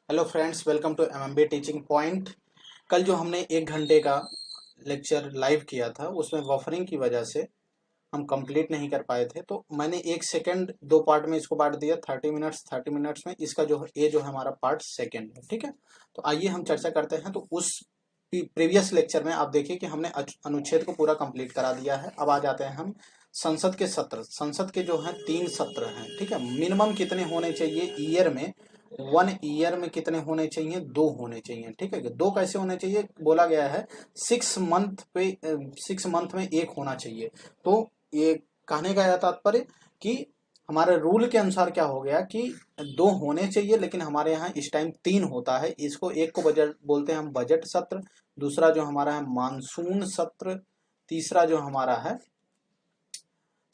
Hello friends, welcome to MMB teaching point. कल जो हमने 1 घंटे का लेक्चर लाइव किया था उसमें बफरिंग की वजह से हम कंप्लीट नहीं कर पाए थे, तो मैंने 1 सेकंड दो पार्ट में इसको बांट दिया। 30 मिनट्स में इसका जो है ये जो है हमारा पार्ट सेकंड है। ठीक है, तो आइए हम चर्चा करते हैं। तो उस प्रीवियस लेक्चर में आप देखिए कि हमने अनुच्छेद को पूरा कंप्लीट करा दिया है। अब आ जाते हैं हम संसद के सत्र। संसद के जो है 3 सत्र हैं। ठीक है, मिनिमम कितने होने चाहिए ईयर में? 1 ईयर में कितने होने चाहिए? 2 होने चाहिए। ठीक है, 2 कैसे होने चाहिए? बोला गया है 6 मंथ में एक होना चाहिए। तो ये कहने का यह तात्पर्य कि हमारे रूल के अनुसार क्या हो गया कि 2 होने चाहिए, लेकिन हमारे यहाँ इस टाइम 3 होता है। इसको एक को बजट बोलते हैं हम, बजट सत्र। दूसरा जो हमारा है मानसून सत्र। तीसरा जो हमारा है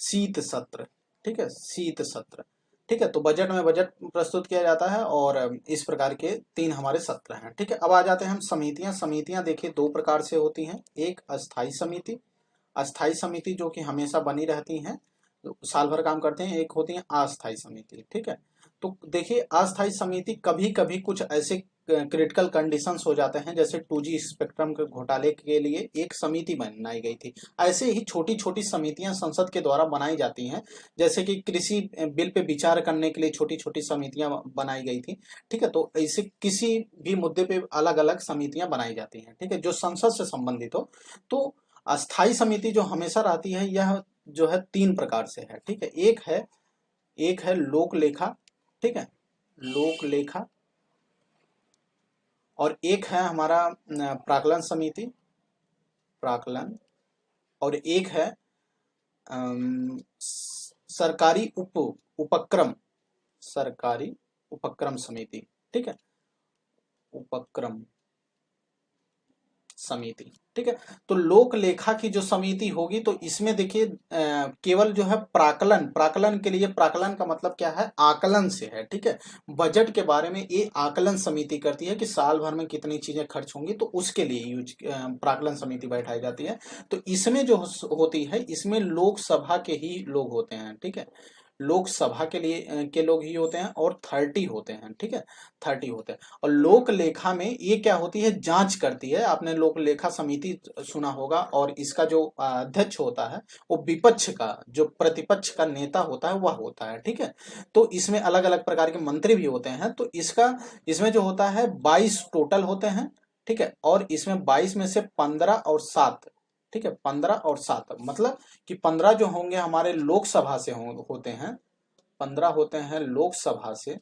शीत सत्र। ठीक है, शीत सत्र। ठीक है, तो बजट में बजट प्रस्तुत किया जाता है और इस प्रकार के 3 हमारे सत्र हैं। ठीक है, अब आ जाते हैं हम समितियां। समितियां देखिए 2 प्रकार से होती हैं। एक अस्थाई समिति, अस्थाई समिति जो कि हमेशा बनी रहती हैं, साल भर काम करते हैं। एक होती है अस्थाई समिति। ठीक है, तो देखिए अस्थाई समिति कभी कभी कुछ ऐसे क्रिटिकल कंडीशंस हो जाते हैं, जैसे 2G स्पेक्ट्रम के घोटाले के लिए एक समिति बनाई गई थी। ऐसे ही छोटी छोटी समितियां संसद के द्वारा बनाई जाती हैं, जैसे कि कृषि बिल पे विचार करने के लिए छोटी छोटी समितियां बनाई गई थी। ठीक है, तो ऐसे किसी भी मुद्दे पे अलग अलग समितियां बनाई जाती हैं। ठीक है, जो संसद से संबंधित हो। तो अस्थाई समिति जो हमेशा रहती है, यह जो है 3 प्रकार से है। ठीक है, एक है लोक लेखा। ठीक है, लोक लेखा। और एक है हमारा प्राक्कलन समिति, प्राक्कलन। और एक है सरकारी उपक्रम, सरकारी उपक्रम समिति। ठीक है, उपक्रम समिति। ठीक है, तो लोक लेखा की जो समिति होगी, तो इसमें देखिए केवल जो है प्राकलन, प्राकलन के लिए, प्राकलन का मतलब क्या है? आकलन से है। ठीक है, बजट के बारे में ये आकलन समिति करती है कि साल भर में कितनी चीजें खर्च होंगी, तो उसके लिए यूज प्राकलन समिति बैठाई जाती है। तो इसमें जो होती है, इसमें लोकसभा के ही लोग होते हैं। ठीक है, लोकसभा के लिए के लोग ही होते हैं और 30 होते हैं। ठीक है, 30 होते हैं। और लोक लेखा में ये क्या होती है? जांच करती है। आपने लोक लेखा समिति सुना होगा, और इसका जो अध्यक्ष होता है वो विपक्ष का, जो प्रतिपक्ष का नेता होता है वह होता है। ठीक है, तो इसमें अलग अलग प्रकार के मंत्री भी होते हैं। तो इसमें जो होता है 22 टोटल होते हैं। ठीक है, और इसमें 22 में से 15 और 7। ठीक है, 15 और 7 मतलब कि 15 जो होंगे हमारे लोकसभा से होते हैं, 15 होते हैं लोकसभा से।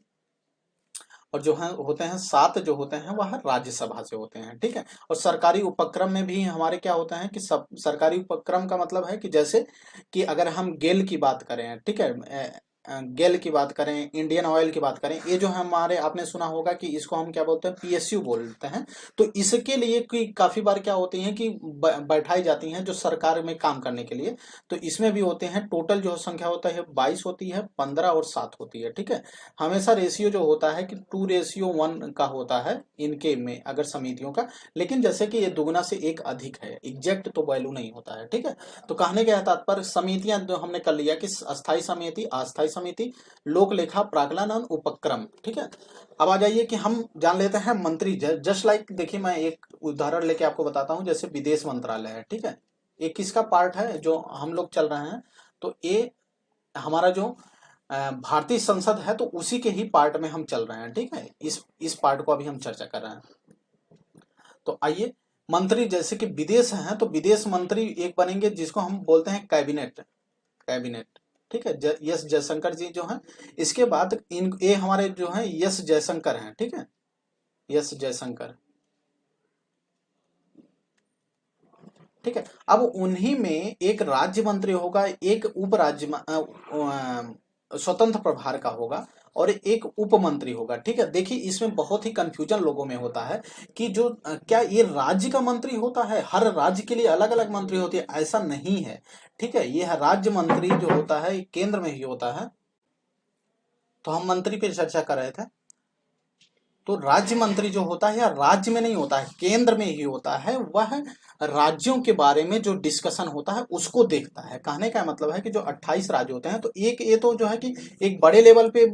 और जो है होते हैं 7 जो होते हैं वह राज्यसभा से होते हैं। ठीक है, और सरकारी उपक्रम में भी हमारे क्या होता है कि सब सरकारी उपक्रम का मतलब है कि जैसे कि अगर हम गेल की बात करें, ठीक है, गेल की बात करें, इंडियन ऑयल की बात करें, ये जो है हमारे, आपने सुना होगा कि इसको हम क्या बोलते हैं? PSU बोलते हैं। तो इसके लिए काफी बार क्या होती है कि बैठाई जाती हैं जो सरकार में काम करने के लिए। तो इसमें भी होते हैं। टोटल जो संख्या होता है 22 होती है, 15 और 7 होती है। ठीक है, हमेशा रेशियो जो होता है कि 2:1 का होता है इनके में, अगर समितियों का। लेकिन जैसे कि ये दुगना से एक अधिक है, एग्जैक्ट तो वैल्यू नहीं होता है। ठीक है, तो कहने के तात्पर्य समितियां जो हमने कर लिया कि अस्थाई समिति, अस्थाई समिति, लोक लेखा, प्राक्कलन और उपक्रम। ठीक है, अब आ जाइए कि हम जान लेते हैं मंत्री। जस्ट लाइक देखिए, मैं एक उदाहरण लेके आपको बताता हूँ। जैसे विदेश मंत्रालय है। ठीक है, ये किसका पार्ट है जो हम लोग चल रहे हैं? तो ये हमारा जो भारतीय संसद है, तो उसी के ही पार्ट में हम चल रहे हैं। ठीक है, इस पार्ट को अभी हम चर्चा कर रहे हैं। तो आइए, मंत्री जैसे कि विदेश हैं, तो विदेश मंत्री एक बनेंगे जिसको हम बोलते हैं कैबिनेट, कैबिनेट। ठीक है, एस जयशंकर जी जो हैं। इसके बाद इन ये हमारे जो हैं एस जयशंकर हैं। ठीक है, एस जयशंकर। ठीक है, अब उन्हीं में एक राज्य मंत्री होगा, एक उप राज्य स्वतंत्र प्रभार का होगा, और एक उप मंत्री होगा। ठीक है, देखिए इसमें बहुत ही कंफ्यूजन लोगों में होता है कि जो क्या ये राज्य का मंत्री होता है? हर राज्य के लिए अलग अलग मंत्री होती है? ऐसा नहीं है। ठीक है, यह राज्य मंत्री जो होता है ये केंद्र में ही होता है। तो हम मंत्री पे चर्चा कर रहे थे। तो राज्य मंत्री जो होता है या राज्य में नहीं होता है, केंद्र में ही होता है, वह राज्यों के बारे में जो डिस्कशन होता है उसको देखता है। कहने का मतलब है कि जो 28 राज्य होते हैं, तो एक ये तो जो है कि एक बड़े लेवल पे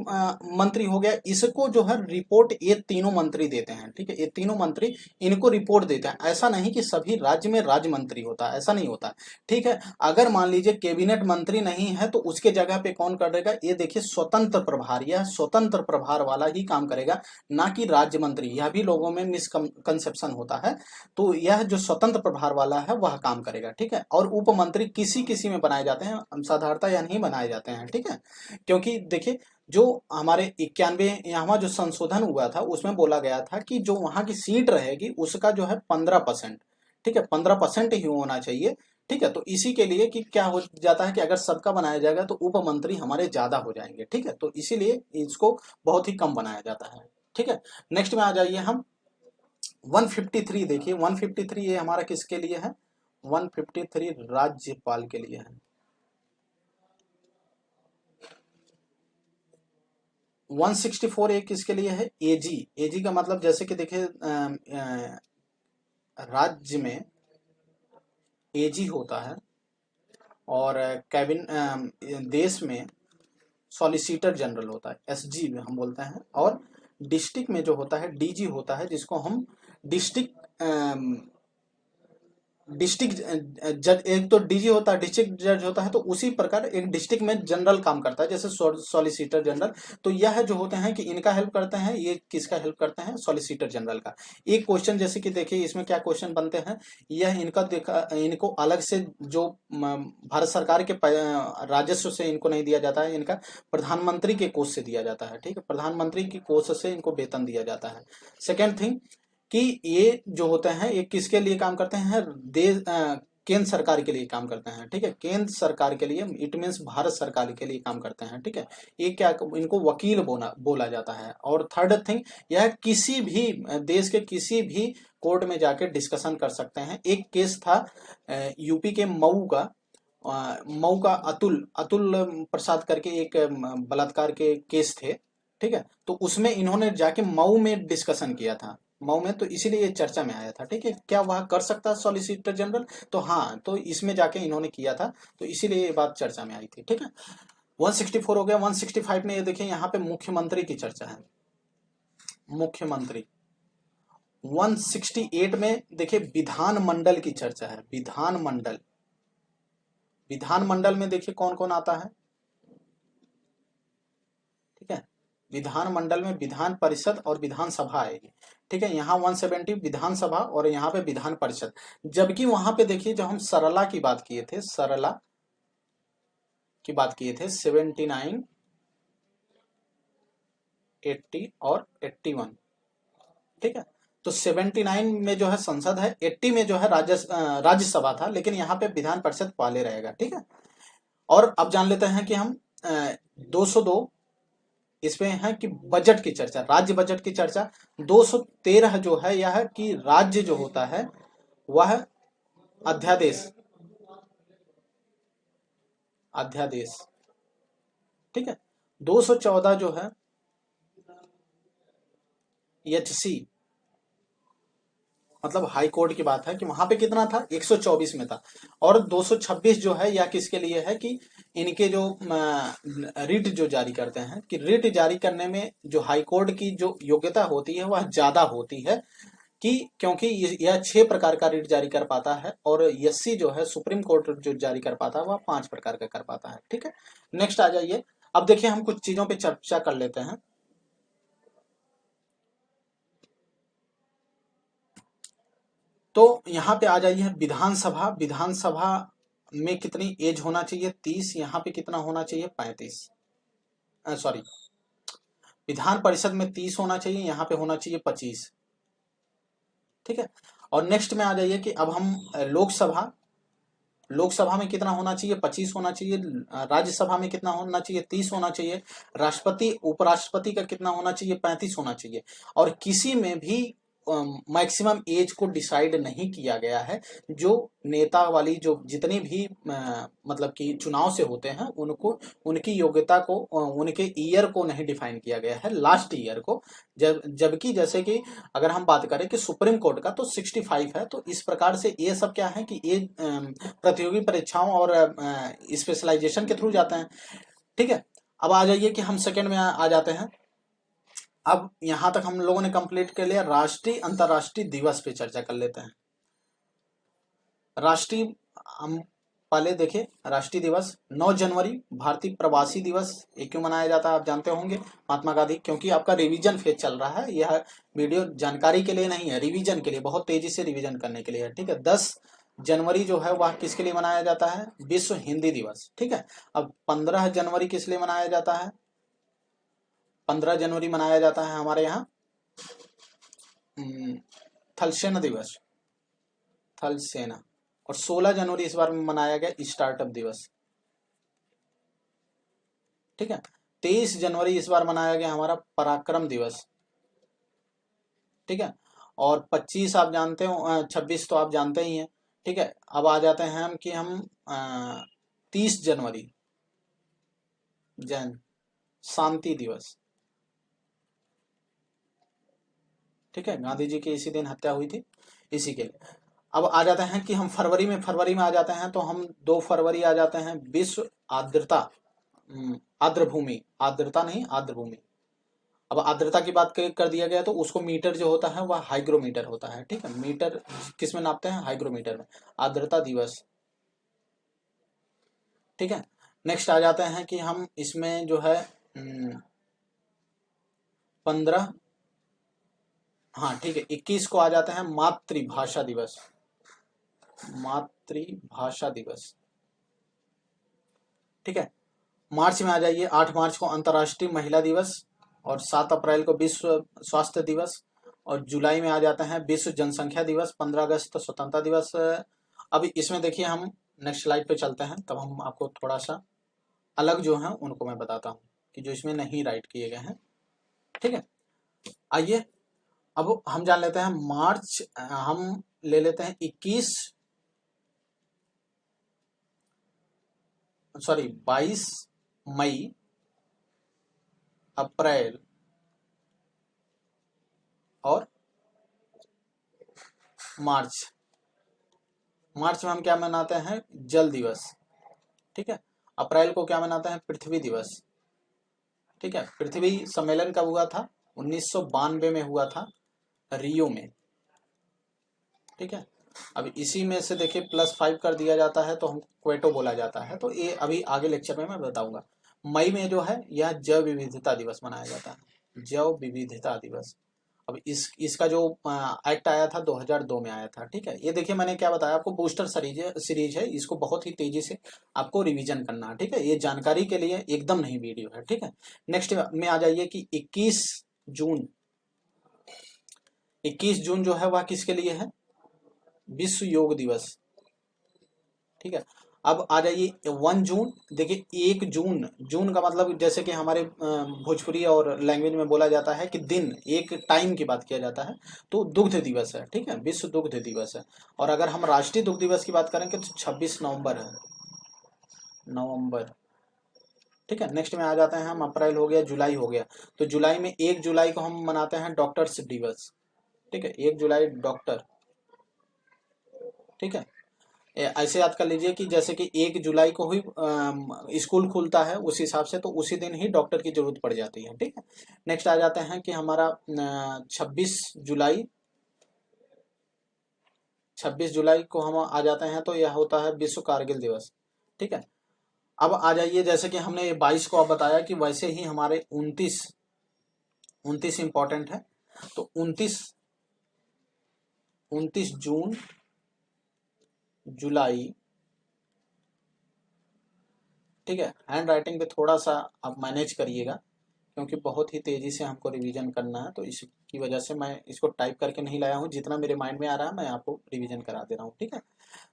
मंत्री हो गया, इसको जो है रिपोर्ट ये तीनों मंत्री देते हैं, ठीक है, ये तीनों मंत्री इनको रिपोर्ट देते हैं। ऐसा नहीं कि सभी राज्य में राज्य मंत्री होता है, ऐसा नहीं होता, ठीक है। अगर मान लीजिए कैबिनेट मंत्री नहीं है तो उसके जगह पे कौन करेगा, ये देखिए स्वतंत्र प्रभार, यह स्वतंत्र प्रभार वाला ही काम करेगा, ना कि राज्य मंत्री। यह भी लोगों में मिसकंसेप्शन होता है। तो यह जो स्वतंत्र प्रभार वाला है वह काम करेगा, ठीक है। और उप मंत्री किसी किसी में बनाए जाते हैं, साधारणतः या नहीं बनाए जाते हैं, ठीक है। क्योंकि देखिए जो हमारे 91 यहाँ जो संशोधन हुआ था उसमें बोला गया था कि जो वहां की सीट रहेगी उसका जो है 15%, ठीक है, 15% ही होना चाहिए, ठीक है। तो इसी के लिए कि क्या हो जाता है कि अगर सबका बनाया जाएगा तो उप मंत्री हमारे ज्यादा हो जाएंगे, ठीक है। तो इसीलिए इसको बहुत ही कम बनाया जाता है, ठीक है। नेक्स्ट में आ जाइए हम 153, देखिए 153 ये हमारा किसके लिए है, 153 राज्यपाल के लिए है। 164 एक किसके लिए है, एजी। एजी का मतलब जैसे कि देखिए राज्य में एजी होता है, और देश में सॉलिसिटर जनरल होता है, एसजी में हम बोलते हैं, और डिस्ट्रिक्ट में जो होता है डीजी होता है, जिसको हम डिस्ट्रिक्ट डिस्ट्रिक्ट जज, एक तो डीजी होता है, डिस्ट्रिक्ट जज होता है, तो उसी प्रकार एक डिस्ट्रिक्ट में जनरल काम करता है, जैसे सॉलिसिटर जनरल। तो यह जो होते हैं कि इनका हेल्प करते हैं, ये किसका हेल्प करते हैं, सॉलिसिटर जनरल का। एक क्वेश्चन जैसे कि देखिए इसमें क्या क्वेश्चन बनते हैं, यह इनका देखा, इनको अलग से जो भारत सरकार के राजस्व से इनको नहीं दिया जाता है, इनका प्रधानमंत्री के कोष से दिया जाता है, ठीक है, प्रधानमंत्री की कोष से इनको वेतन दिया जाता है। सेकेंड थिंग कि ये जो होते हैं ये किसके लिए काम करते हैं, देश केंद्र सरकार के लिए काम करते हैं, ठीक है, केंद्र सरकार के लिए, इट मीन्स भारत सरकार के लिए काम करते हैं, ठीक है। ये क्या, इनको वकील बोला जाता है। और थर्ड थिंग, यह किसी भी देश के किसी भी कोर्ट में जाके डिस्कशन कर सकते हैं। एक केस था यूपी के मऊ का अतुल अतुल प्रसाद करके एक बलात्कार के केस थे, ठीक है। तो उसमें इन्होंने जाके मऊ में डिस्कशन किया था, मऊ में, तो इसीलिए ये चर्चा में आया था, ठीक है। क्या वह कर सकता है सॉलिसिटर जनरल, तो हाँ, तो इसमें जाके इन्होंने किया था, तो इसीलिए ये बात चर्चा में आई थी, ठीक है। 164 हो गया। 165 में ये देखिए यहाँ पे मुख्यमंत्री की चर्चा है, मुख्यमंत्री। 168 में देखिए विधानमंडल की चर्चा है, विधानमंडल। विधानमंडल में देखिए कौन कौन आता है, ठीक है। विधानमंडल में विधान परिषद और विधानसभा आएगी, ठीक है। यहाँ 170 विधानसभा और यहाँ पे विधान परिषद। जबकि वहां पे देखिए जब हम सरला की बात किए थे, सरला की बात किए थे 79, 80 और 81, ठीक है। तो 79 में जो है संसद है, 80 में जो है राज्यसभा था, लेकिन यहाँ पे विधान परिषद पहले रहेगा, ठीक है। और अब जान लेते हैं कि हम 202 इसमें है कि बजट की चर्चा, राज्य बजट की चर्चा। 213 जो है यह है कि राज्य जो होता है वह अध्यादेश, अध्यादेश, ठीक है। 214 जो है एचसी, मतलब हाई कोर्ट की बात है कि वहां पे कितना था, 124 में था। और 226 जो है यह किसके लिए है कि इनके जो रिट जो जारी करते हैं, कि रिट जारी करने में जो हाई कोर्ट की जो योग्यता होती है वह ज्यादा होती है, कि क्योंकि यह 6 प्रकार का रिट जारी कर पाता है, और एससी जो है सुप्रीम कोर्ट जो जारी कर पाता है वह 5 प्रकार का कर पाता है, ठीक है। नेक्स्ट आ जाइए। अब देखिए हम कुछ चीजों पे चर्चा कर लेते हैं। तो यहाँ पे आ जाइए विधानसभा। विधानसभा में कितनी एज होना चाहिए, 30। यहाँ पे कितना होना चाहिए, 35, सॉरी, विधान परिषद में 30 होना चाहिए, यहाँ पे होना चाहिए 25, ठीक है। और नेक्स्ट में आ जाइए कि अब हम लोकसभा, लोकसभा में कितना होना चाहिए, 25 होना चाहिए। राज्यसभा में कितना होना चाहिए, 30 होना चाहिए। राष्ट्रपति उपराष्ट्रपति का कितना होना चाहिए, 35 होना चाहिए। और किसी में भी मैक्सिमम एज को डिसाइड नहीं किया गया है। जो नेता वाली जो जितने भी मतलब कि चुनाव से होते हैं उनको उनकी योग्यता को उनके ईयर को नहीं डिफाइन किया गया है, लास्ट ईयर को। जबकि जैसे कि अगर हम बात करें कि सुप्रीम कोर्ट का तो 65 है। तो इस प्रकार से ये सब क्या है कि ये प्रतियोगी परीक्षाओं और स्पेशलाइजेशन के थ्रू जाते हैं। ठीक है, अब आ जाइए कि हम सेकंड में आ जाते हैं। अब यहां तक हम लोगों ने कंप्लीट कर लिया। राष्ट्रीय अंतर्राष्ट्रीय दिवस पे चर्चा कर लेते हैं। राष्ट्रीय हम पहले देखें, राष्ट्रीय दिवस 9 जनवरी भारतीय प्रवासी दिवस। ये क्यों मनाया जाता है आप जानते होंगे, महात्मा गांधी। क्योंकि आपका रिवीजन फेज चल रहा है, यह वीडियो जानकारी के लिए नहीं है, रिवीजन के लिए, बहुत तेजी से रिवीजन करने के लिए है। ठीक है, 10 जनवरी जो है वह किसके लिए मनाया जाता है, विश्व हिंदी दिवस। ठीक है, अब 15 जनवरी किस लिए मनाया जाता है, 15 जनवरी मनाया जाता है हमारे यहाँ थल सेना दिवस, थल सेना। और 16 जनवरी इस बार मनाया गया स्टार्टअप दिवस। ठीक है, 23 जनवरी इस बार मनाया गया हमारा पराक्रम दिवस। ठीक है, और 25 आप जानते हो, 26 तो आप जानते ही हैं। ठीक है, अब आ जाते हैं हम कि हम 30 जनवरी जैन शांति दिवस। ठीक है, गांधी जी की इसी दिन हत्या हुई थी, इसी के लिए। अब आ जाते हैं कि हम फरवरी में आ जाते हैं। तो हम 2 फरवरी आ जाते हैं विश्व आर्द्रता, आर्द्र भूमि, आर्द्रता नहीं आर्द्र भूमि। अब आर्द्रता की बात कर दिया गया तो उसको मीटर जो होता है वह हाइग्रोमीटर होता है। ठीक है, मीटर किस में नापते हैं, हाइग्रोमीटर में। आर्द्रता दिवस। ठीक है, नेक्स्ट आ जाते हैं कि हम इसमें जो है 15, हाँ ठीक है, 21 को आ जाते हैं मातृभाषा दिवस, मातृभाषा दिवस। ठीक है, मार्च में आ जाइए, 8 मार्च को अंतर्राष्ट्रीय महिला दिवस, और 7 अप्रैल को विश्व स्वास्थ्य दिवस, और जुलाई में आ जाते हैं विश्व जनसंख्या दिवस, 15 अगस्त स्वतंत्रता दिवस। अब इसमें देखिए, हम नेक्स्ट स्लाइड पे चलते हैं, तब हम आपको थोड़ा सा अलग जो है उनको मैं बताता हूँ कि जो इसमें नहीं राइट किए गए हैं। ठीक है, आइए अब हम जान लेते हैं मार्च, हम ले लेते हैं 22 मई, अप्रैल और मार्च। मार्च में हम क्या मनाते हैं, जल दिवस। ठीक है, अप्रैल को क्या मनाते हैं, पृथ्वी दिवस। ठीक है, पृथ्वी सम्मेलन कब हुआ था, 1992 में हुआ था, रियो में। ठीक है, अब इसी में से देखिए +5 कर दिया जाता है तो हम क्वेटो बोला जाता है। तो ये अभी आगे लेक्चर में मैं बताऊंगा। मई में जो है यह जैव विविधता दिवस मनाया जाता है, जैव विविधता दिवस। अब इसका जो एक्ट आया था 2002 में आया था। ठीक है, ये देखिए मैंने क्या बताया आपको, बूस्टर सीरीज है, इसको बहुत ही तेजी से आपको रिवीजन करना है। ठीक है, ये जानकारी के लिए एकदम नहीं वीडियो है। ठीक है, नेक्स्ट में आ जाइए कि 21 जून जो है वह किसके लिए है, विश्व योग दिवस। ठीक है, अब आ जाइए 1 जून। देखिए 1 जून, जून का मतलब जैसे कि हमारे भोजपुरी और लैंग्वेज में बोला जाता है कि दिन, एक टाइम की बात किया जाता है, तो दुग्ध दिवस है। ठीक है, विश्व दुग्ध दिवस है। और अगर हम राष्ट्रीय दुग्ध दिवस की बात करेंगे तो 26 नवंबर है, नवंबर। ठीक है, नेक्स्ट में आ जाते हैं हम, अप्रैल हो गया, जुलाई हो गया। तो जुलाई में 1 जुलाई को हम मनाते हैं डॉक्टर्स दिवस। ठीक है, 1 जुलाई डॉक्टर। ठीक है, ऐसे याद कर लीजिए कि जैसे कि 1 जुलाई को ही स्कूल खुलता है, उस हिसाब से तो उसी दिन ही डॉक्टर की जरूरत पड़ जाती है। ठीक है, नेक्स्ट आ जाते हैं कि हमारा 26 जुलाई, 26 जुलाई को हम आ जाते हैं तो यह होता है विश्व कारगिल दिवस। ठीक है, अब आ जाइए, जैसे कि हमने 22 को अब बताया कि वैसे ही हमारे 29 इंपॉर्टेंट है। तो 29 जून, जुलाई। ठीक है, हैंड राइटिंग पे थोड़ा सा आप मैनेज करिएगा, क्योंकि बहुत ही तेजी से हमको रिवीजन करना है। तो इसकी वजह से मैं इसको टाइप करके नहीं लाया हूँ, जितना मेरे माइंड में आ रहा है मैं आपको रिवीजन करा दे रहा हूँ। ठीक है,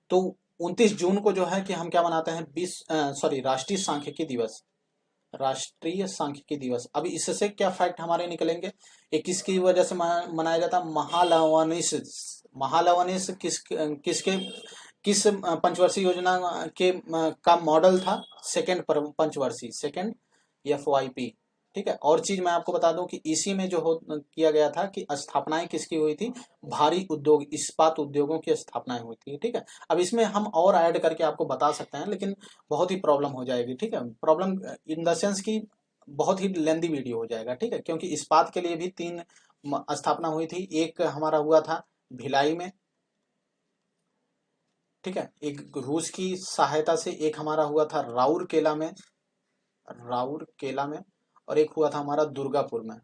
तो 29 जून को जो है कि हम क्या मनाते हैं, राष्ट्रीय सांख्यिकी दिवस। राष्ट्रीय सांख्यिकी दिवस। अब इससे क्या फैक्ट हमारे निकलेंगे, ये किसकी वजह से मनाया जाता है? महालवनिस। महालवनिस किसके किस पंचवर्षीय योजना का मॉडल था? सेकंड पंचवर्षीय, सेकंड FYP। ठीक है। और चीज मैं आपको बता दूं कि इसी में जो किया गया था कि स्थापनाएं किसकी हुई थी? भारी उद्योग, इस्पात उद्योगों की स्थापनाएं हुई थी। ठीक है। अब इसमें हम और ऐड करके आपको बता सकते हैं, लेकिन बहुत ही प्रॉब्लम हो जाएगी। ठीक है। प्रॉब्लम इन द सेंस की बहुत ही लेंदी वीडियो हो जाएगा। ठीक है। क्योंकि इस्पात के लिए भी 3 स्थापना हुई थी। एक हमारा हुआ था भिलाई में, ठीक है, एक रूस की सहायता से, एक हमारा हुआ था राउरकेला में, राउरकेला में, और एक हुआ था हमारा दुर्गापुर में।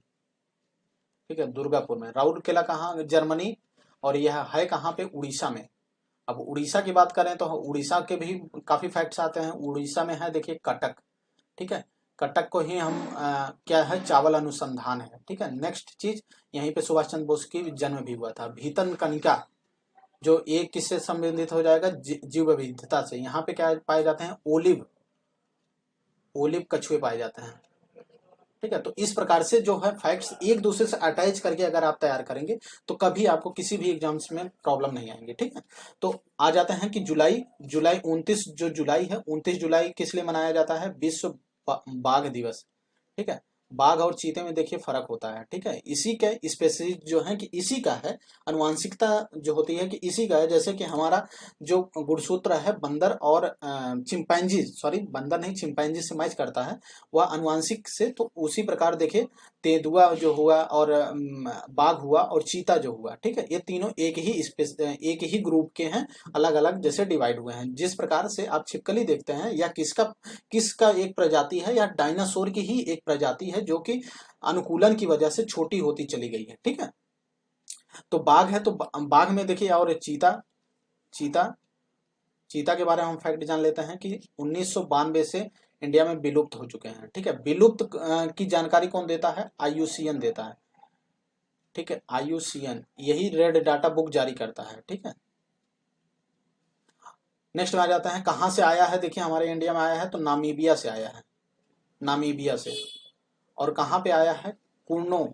ठीक है, दुर्गापुर में। राउरकेला कहाँ? जर्मनी। और यह है कहाँ पे? उड़ीसा में। अब उड़ीसा की बात करें तो उड़ीसा के भी काफी फैक्ट्स आते हैं। उड़ीसा में है देखिए कटक। ठीक है। कटक को ही हम क्या है? चावल अनुसंधान है। ठीक है। नेक्स्ट चीज, यहीं पे सुभाष चंद्र बोस की जन्म भी हुआ था। भीतन कनिका, जो एक किससे संबंधित हो जाएगा? जीव विविधता से। यहाँ पे क्या पाए जाते हैं? ओलिव, ओलिव कछुए पाए जाते हैं। ठीक है। तो इस प्रकार से जो है फैक्ट्स एक दूसरे से अटैच करके अगर आप तैयार करेंगे तो कभी आपको किसी भी एग्जाम्स में प्रॉब्लम नहीं आएंगे। ठीक है। तो आ जाते हैं कि जुलाई, जुलाई 29, जो जुलाई है 29 जुलाई किस लिए मनाया जाता है? विश्व बाघ दिवस। ठीक है। बाघ और चीते में देखिए फर्क होता है। ठीक है। इसी के स्पेसिफिक जो है कि इसी का है अनुवांशिकता जो होती है कि इसी का है। जैसे कि हमारा जो गुणसूत्र है बंदर और चिंपैंजी, सॉरी बंदर नहीं, चिंपैंजी से मैच करता है वह अनुवांशिक से। तो उसी प्रकार देखिए तेंदुआ जो हुआ और बाघ हुआ और चीता जो हुआ, ठीक है, ये तीनों एक ही ग्रुप के हैं, अलग अलग जैसे डिवाइड हुए हैं। जिस प्रकार से आप छिपकली देखते हैं या किसका एक प्रजाति है, या डायनासोर की ही एक प्रजाति है जो कि अनुकूलन की वजह से छोटी होती चली गई है। ठीक है। तो बाघ है, तो बाघ में देखिए, और चीता, चीता चीता के बारे में हम फैक्ट जान लेते हैं कि 1992 से इंडिया में विलुप्त हो चुके हैं। ठीक है। विलुप्त की जानकारी कौन देता है? IUCN देता है। ठीक है। IUCN यही रेड डाटा बुक जारी करता है। ठीक है। नेक्स्ट में आ जाता है कहाँ से आया है। देखिए हमारे इंडिया में आया है तो नामीबिया से आया है, नामीबिया से। और कहाँ पे आया है? कुर्नो,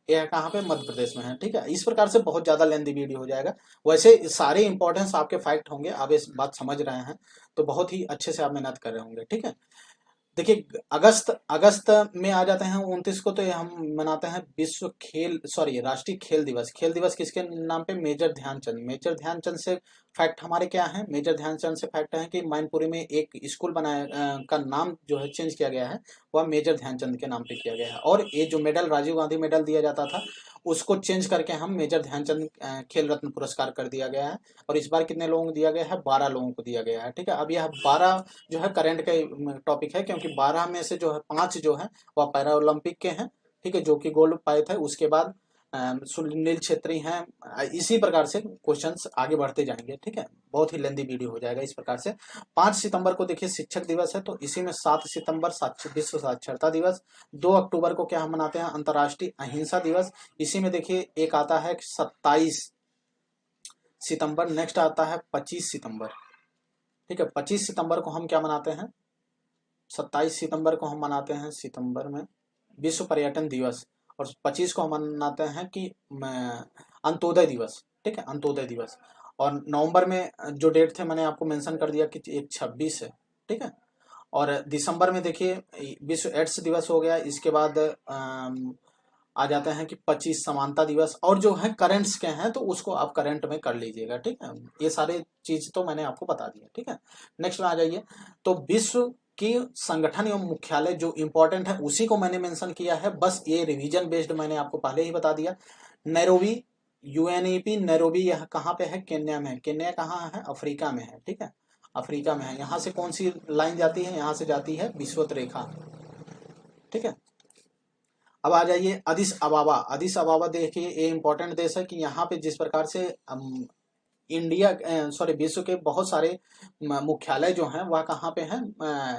यह कहाँ पे? मध्य प्रदेश में है। ठीक है। इस प्रकार से बहुत ज्यादा लेंदी वीडियो हो जाएगा। वैसे सारे इंपॉर्टेंस आपके फैक्ट होंगे, आप इस बात समझ रहे हैं तो बहुत ही अच्छे से आप मेहनत कर रहे होंगे। ठीक है। देखिए अगस्त, अगस्त में आ जाते हैं 29 को, तो ये हम मनाते हैं विश्व खेल, सॉरी राष्ट्रीय खेल दिवस। खेल दिवस किसके नाम पे? मेजर ध्यानचंद। मेजर ध्यानचंद से फैक्ट हमारे क्या है? मेजर ध्यानचंद से फैक्ट है कि मैनपुरी में एक स्कूल बनाया का नाम जो है चेंज किया गया है, वह मेजर ध्यानचंद के नाम पे किया गया है। और ये जो मेडल, राजीव गांधी मेडल दिया जाता था, उसको चेंज करके हम मेजर ध्यानचंद खेल रत्न पुरस्कार कर दिया गया है। और इस बार कितने लोगों को दिया गया है? 12 लोगों को दिया गया है। ठीक है। अब यह 12 जो है करंट का टॉपिक है, क्योंकि 12 में से जो है 5 जो है वह पैरा ओलंपिक के हैं। ठीक है, जो कि गोल्ड पाए थे। उसके बाद सुनील छेत्री हैं। इसी प्रकार से क्वेश्चंस आगे बढ़ते जाएंगे। ठीक है। बहुत ही लेंदी वीडियो हो जाएगा इस प्रकार से। 5 सितंबर को देखिए शिक्षक दिवस है, तो इसी में 7 सितंबर विश्व साक्षरता दिवस। 2 अक्टूबर को क्या हम मनाते हैं? अंतर्राष्ट्रीय अहिंसा दिवस। इसी में देखिए एक आता है 27 सितंबर, नेक्स्ट आता है 25 सितंबर। ठीक है। 25 सितंबर को हम क्या मनाते हैं? 27 सितंबर को हम मनाते हैं सितंबर में विश्व पर्यटन दिवस। और 25 को हम मनाते हैं कि अंत्योदय दिवस। ठीक है, अंत्योदय दिवस। और नवंबर में जो डेट थे मैंने आपको मेंशन कर दिया कि एक 26 है। ठीक है। और दिसंबर में देखिए विश्व एड्स दिवस हो गया। इसके बाद आ जाते हैं कि 25 समानता दिवस। और जो है करंट्स के हैं तो उसको आप करंट में कर लीजिएगा। ठीक है। ये सारे चीज तो मैंने आपको बता दिया। ठीक है। नेक्स्ट में आ जाइए। तो विश्व की संगठन एवं मुख्यालय जो इंपॉर्टेंट है उसी को मैंने मेंशन किया है। बस ये रिवीजन बेस्ड मैंने आपको पहले ही बता दिया। नैरोबी, UNEP नैरोबी, यह कहाँ पे है? केन्या में। केन्या कहाँ है? अफ्रीका में है। ठीक है, अफ्रीका में है। यहाँ से कौन सी लाइन जाती है? यहाँ से जाती है विषुवत रेखा। ठीक है। अब आ जाइए अदिस अबाबा। अदिस अबाबा देखिए ये इंपॉर्टेंट देश है कि यहाँ पे जिस प्रकार से इंडिया, सॉरी विश्व के बहुत सारे मुख्यालय जो हैं वह कहाँ पे हैं?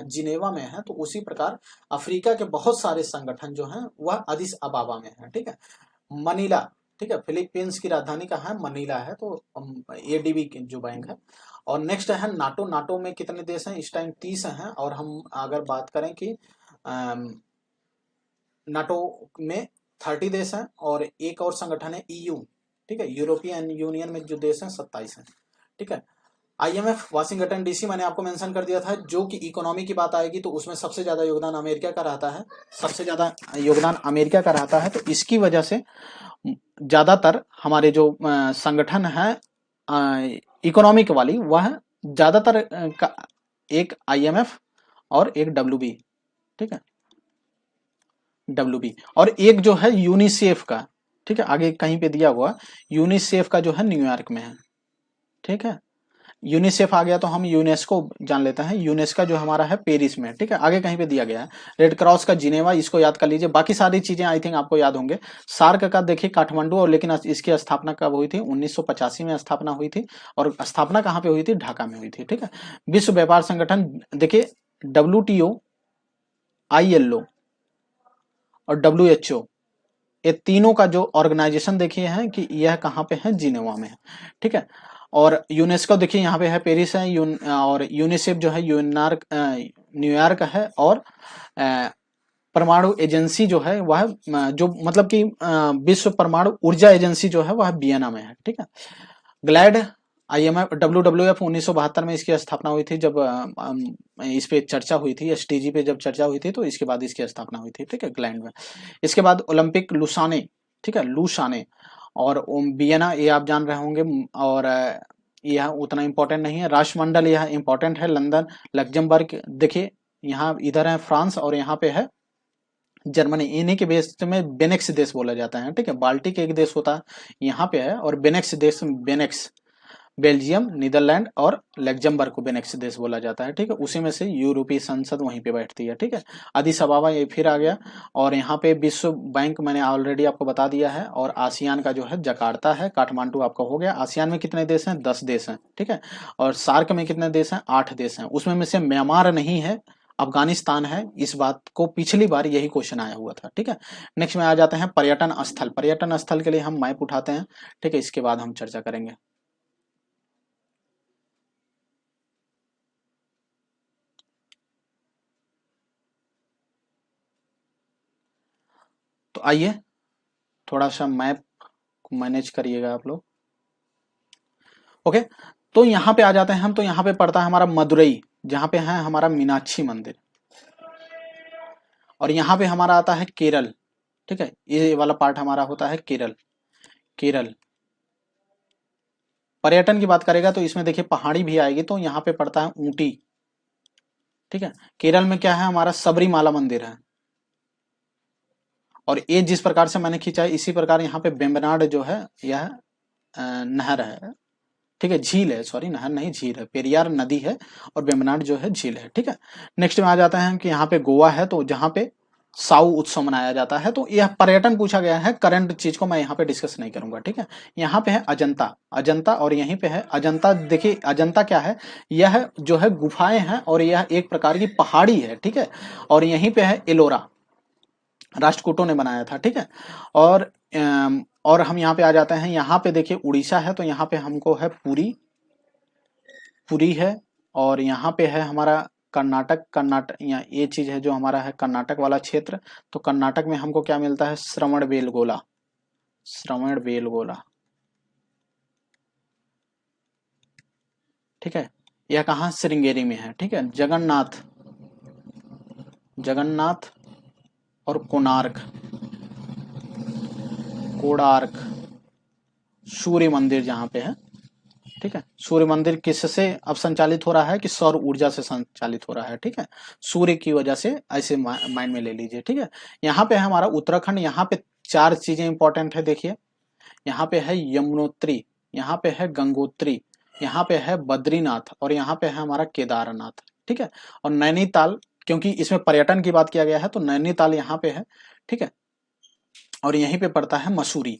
जिनेवा में है। तो उसी प्रकार अफ्रीका के बहुत सारे संगठन जो हैं वह अदिस अबाबा में है। ठीक है। मनीला, ठीक है, फिलीपींस की राजधानी कहाँ है, मनीला है, तो एडीबी जो बैंक है। और नेक्स्ट है नाटो। नाटो में कितने देश हैं इस टाइम, 30 हैं। और हम अगर बात करें कि नाटो में 30 देश हैं, और एक और संगठन है ईयू, ठीक है, यूरोपियन यूनियन में जो देश हैं 27 हैं, ठीक है। आईएमएफ वाशिंगटन डीसी मैंने आपको मेंशन कर दिया था। जो कि इकोनॉमी की बात आएगी तो उसमें सबसे ज्यादा योगदान अमेरिका का रहता है, सबसे ज्यादा योगदान अमेरिका का रहता है। तो इसकी वजह से ज्यादातर हमारे जो संगठन है इकोनॉमिक वाली, वह ज्यादातर एक आईएमएफ और एक डब्ल्यूबी, ठीक है, डब्ल्यूबी, और एक जो है यूनिसेफ का, ठीक है, आगे कहीं पे दिया हुआ, यूनिसेफ का जो है न्यूयॉर्क में है, ठीक है। यूनिसेफ आ गया तो हम यूनेस्को जान लेते हैं, यूनेस्को जो हमारा है पेरिस में, ठीक है, आगे कहीं पे दिया गया है। रेड क्रॉस का जिनेवा, इसको याद कर लीजिए, बाकी सारी चीजें आई थिंक आपको याद होंगे। सार्क का देखिए काठमांडू, और लेकिन इसकी स्थापना कब हुई थी, 1985 में स्थापना हुई थी। और स्थापना कहाँ पे हुई थी, ढाका में हुई थी, ठीक है। विश्व व्यापार संगठन देखिए, WTO, ILO और WHO, ये तीनों का जो ऑर्गेनाइजेशन देखिए है कि यह कहाँ पे है, जिनेवा में है, ठीक है। और यूनेस्को देखिए यहाँ पे है पेरिस है, और यूनिसेफ जो है न्यूयॉर्क है। और परमाणु एजेंसी जो है वह जो मतलब कि विश्व परमाणु ऊर्जा एजेंसी जो है वह वियना में है, ठीक है। ग्लैड, IMF, WWF 1972 में इसकी स्थापना हुई थी, जब इस पे चर्चा हुई थी, SDG पे जब चर्चा हुई थी तो इसके बाद इसकी स्थापना हुई थी, ठीक है, ग्लैंड में। इसके बाद ओलंपिक लुसाने, ठीक है, लुसाने, और वियना, ये आप जान रहे होंगे। और यह उतना इंपॉर्टेंट नहीं है। राष्ट्रमंडल यह इंपॉर्टेंट है, लंदन, लग्जमबर्ग, देखिए यहाँ इधर है फ्रांस, और यहाँ पे है जर्मनी। इन्हीं के बेस में बेनेक्स देश बोला जाता है, ठीक है। बाल्टिक एक देश होता है यहाँ पे है, और बेनेक्स देश, बेनेक्स, बेल्जियम, नीदरलैंड और लग्जमबर्ग को बेनेक्स देश बोला जाता है, ठीक है। उसी में से यूरोपीय संसद वहीं पे बैठती है, ठीक है। अदिस अबाबा ये फिर आ गया। और यहाँ पे विश्व बैंक मैंने ऑलरेडी आपको बता दिया है। और आसियान का जो है जकार्ता है, काठमांडू आपका हो गया। आसियान में कितने देश हैं, 10 देश हैं, ठीक है। और सार्क में कितने देश हैं, 8 देश हैं। उसमें में से म्यांमार नहीं है, अफगानिस्तान है। इस बात को पिछली बार यही क्वेश्चन आया हुआ था, ठीक है। नेक्स्ट में आ जाते हैं पर्यटन स्थल। पर्यटन स्थल के लिए हम मैप उठाते हैं, ठीक है, इसके बाद हम चर्चा करेंगे। तो आइए थोड़ा सा मैप को मैनेज करिएगा आप लोग, ओके। तो यहाँ पे आ जाते हैं हम। तो यहाँ पे पड़ता है हमारा मदुरई, जहाँ पे है हमारा मीनाक्षी मंदिर। और यहाँ पे हमारा आता है केरल, ठीक है, ये वाला पार्ट हमारा होता है केरल। केरल पर्यटन की बात करेगा तो इसमें देखिए पहाड़ी भी आएगी, तो यहाँ पे पड़ता है ऊटी, ठीक है। केरल में क्या है, हमारा सबरीमाला मंदिर है। और ये जिस प्रकार से मैंने खींचा है इसी प्रकार यहाँ पे वेम्बनाड जो है यह नहर है, ठीक है, झील है, सॉरी नहर नहीं झील है, पेरियार नदी है, और वेम्बनाड जो है झील है, ठीक है। नेक्स्ट में आ जाते हैं कि यहाँ पे गोवा है, तो जहाँ पे साउ उत्सव मनाया जाता है। तो यह पर्यटन पूछा गया है, करंट चीज को मैं यहाँ पे डिस्कस नहीं करूंगा, ठीक है। यहाँ पे है अजंता, अजंता, और यहीं पे है अजंता। देखिए अजंता क्या है, यह जो है गुफाएं हैं, और यह एक प्रकार की पहाड़ी है, ठीक है। और यहीं पे है एलोरा, राष्ट्रकूटों ने बनाया था, ठीक है। और और हम यहाँ पे आ जाते हैं, यहाँ पे देखिए उड़ीसा है, तो यहाँ पे हमको है पुरी, पुरी है। और यहाँ पे है हमारा कर्नाटक, कर्नाटक, यहाँ ये चीज है जो हमारा है कर्नाटक वाला क्षेत्र। तो कर्नाटक में हमको क्या मिलता है, श्रवण बेलगोला, श्रवण बेलगोला, ठीक है। यह कहाँ, श्रृंगेरी में है, ठीक है। जगन्नाथ, जगन्नाथ और कोणार्क, कोणार्क सूर्य मंदिर जहाँ पे है, ठीक है। सूर्य मंदिर किससे अब संचालित हो रहा है, कि सौर ऊर्जा से संचालित हो रहा है, ठीक है। सूर्य की वजह से, ऐसे माइंड में ले लीजिए, ठीक है। यहाँ पे है हमारा उत्तराखंड। यहाँ पे 4 चीजें इंपॉर्टेंट है, देखिए यहाँ पे है यमुनोत्री, यहाँ पे है गंगोत्री, यहाँ पे है बद्रीनाथ, और यहाँ पे है हमारा केदारनाथ, ठीक है। और नैनीताल, क्योंकि इसमें पर्यटन की बात किया गया है तो नैनीताल यहाँ पे है, ठीक है। और यहीं पे पड़ता है मसूरी।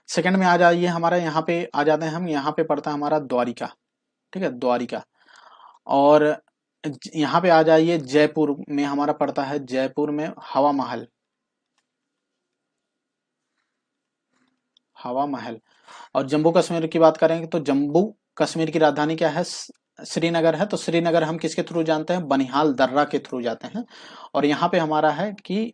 सेकंड में आ जाइए हमारा, यहाँ पे आ जाते हैं हम, यहाँ पे पड़ता है हमारा द्वारिका, ठीक है, द्वारिका। और यहाँ पे आ जाइए जयपुर में, हमारा पड़ता है जयपुर में हवा महल, हवा महल। और जम्मू कश्मीर की बात करेंगे तो जम्मू कश्मीर की राजधानी क्या है? श्रीनगर है। तो श्रीनगर हम किसके थ्रू जानते हैं? बनिहाल दर्रा के थ्रू जाते हैं। और यहाँ पे हमारा है कि